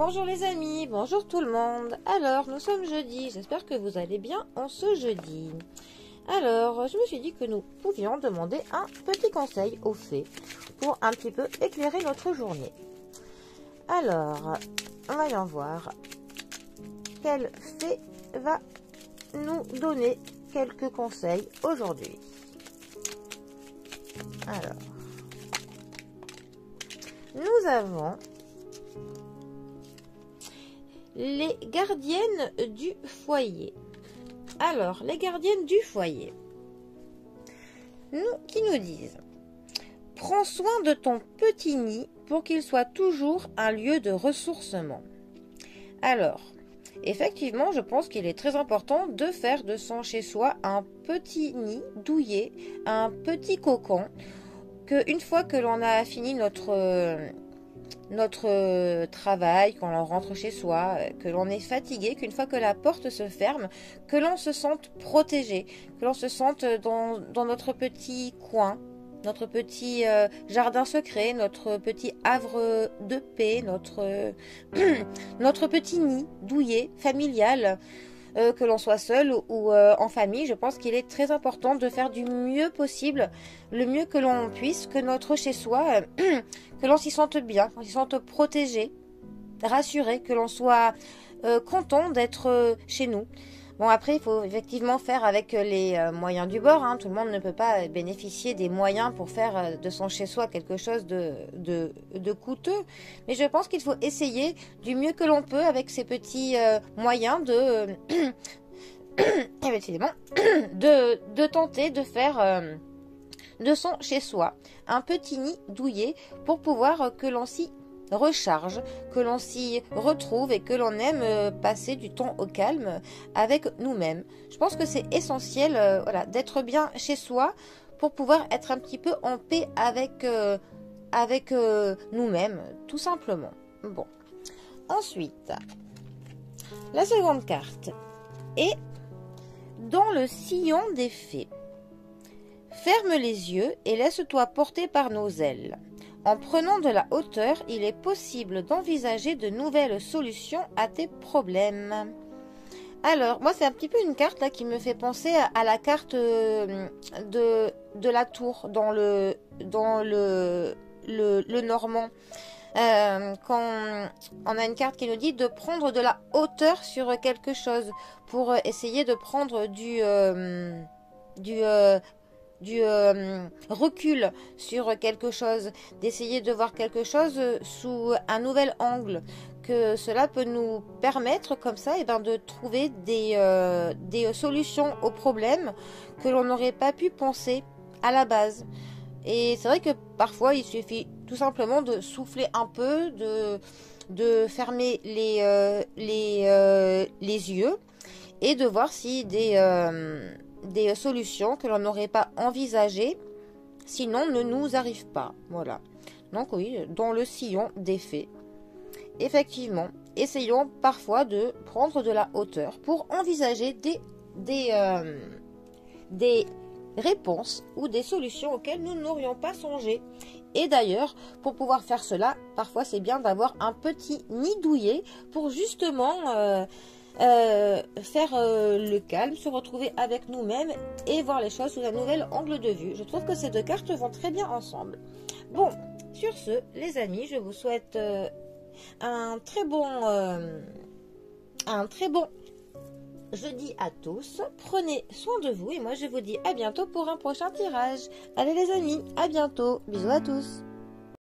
Bonjour les amis, bonjour tout le monde. Alors, nous sommes jeudi, j'espère que vous allez bien en ce jeudi. Alors, je me suis dit que nous pouvions demander un petit conseil aux fées pour un petit peu éclairer notre journée. Alors, voyons voir. Quelle fée va nous donner quelques conseils aujourd'hui? Alors, nous avons les gardiennes du foyer. Alors, les gardiennes du foyer qui nous disent: prends soin de ton petit nid pour qu'il soit toujours un lieu de ressourcement. Alors, effectivement, je pense qu'il est très important de faire de son chez-soi un petit nid douillet, un petit cocon, que une fois que l'on a fini notre travail, quand l'on rentre chez soi, que l'on est fatigué, qu'une fois que la porte se ferme, que l'on se sente protégé, que l'on se sente dans notre petit coin, notre petit jardin secret, notre petit havre de paix, notre petit nid douillet, familial, que l'on soit seul ou en famille. Je pense qu'il est très important de faire du mieux possible, le mieux que l'on puisse, que notre chez-soi, que l'on s'y sente bien, qu'on s'y sente protégé, rassuré, que l'on soit content d'être chez nous. Bon, après, il faut effectivement faire avec les moyens du bord, hein. Tout le monde ne peut pas bénéficier des moyens pour faire de son chez-soi quelque chose de coûteux. Mais je pense qu'il faut essayer du mieux que l'on peut avec ces petits moyens de tenter de faire de son chez-soi un petit nid douillet pour pouvoir que l'on s'y recharge, que l'on s'y retrouve et que l'on aime passer du temps au calme avec nous-mêmes. Je pense que c'est essentiel voilà, d'être bien chez soi pour pouvoir être un petit peu en paix avec nous-mêmes, tout simplement. Bon. Ensuite, la seconde carte est dans le sillon des fées. Ferme les yeux et laisse-toi porter par nos ailes. En prenant de la hauteur, il est possible d'envisager de nouvelles solutions à tes problèmes. Alors, moi, c'est un petit peu une carte là qui me fait penser à la carte de la tour dans le normand. Quand on a une carte qui nous dit de prendre de la hauteur sur quelque chose pour essayer de prendre du recul sur quelque chose, d'essayer de voir quelque chose sous un nouvel angle, que cela peut nous permettre comme ça de trouver des solutions aux problèmes que l'on n'aurait pas pu penser à la base. Et c'est vrai que parfois il suffit tout simplement de souffler un peu, de fermer les yeux et de voir si des solutions que l'on n'aurait pas envisagées, sinon ne nous arrivent pas. Voilà. Donc oui, dans le sillon des fées. Effectivement, essayons parfois de prendre de la hauteur pour envisager des réponses ou des solutions auxquelles nous n'aurions pas songé. Et d'ailleurs, pour pouvoir faire cela, parfois c'est bien d'avoir un petit nid douillet pour justement faire le calme, se retrouver avec nous-mêmes et voir les choses sous un nouvel angle de vue. Je trouve que ces deux cartes vont très bien ensemble. Bon, sur ce, les amis, je vous souhaite un très bon jeudi à tous. Prenez soin de vous et moi je vous dis à bientôt pour un prochain tirage. Allez les amis, à bientôt. Bisous à tous.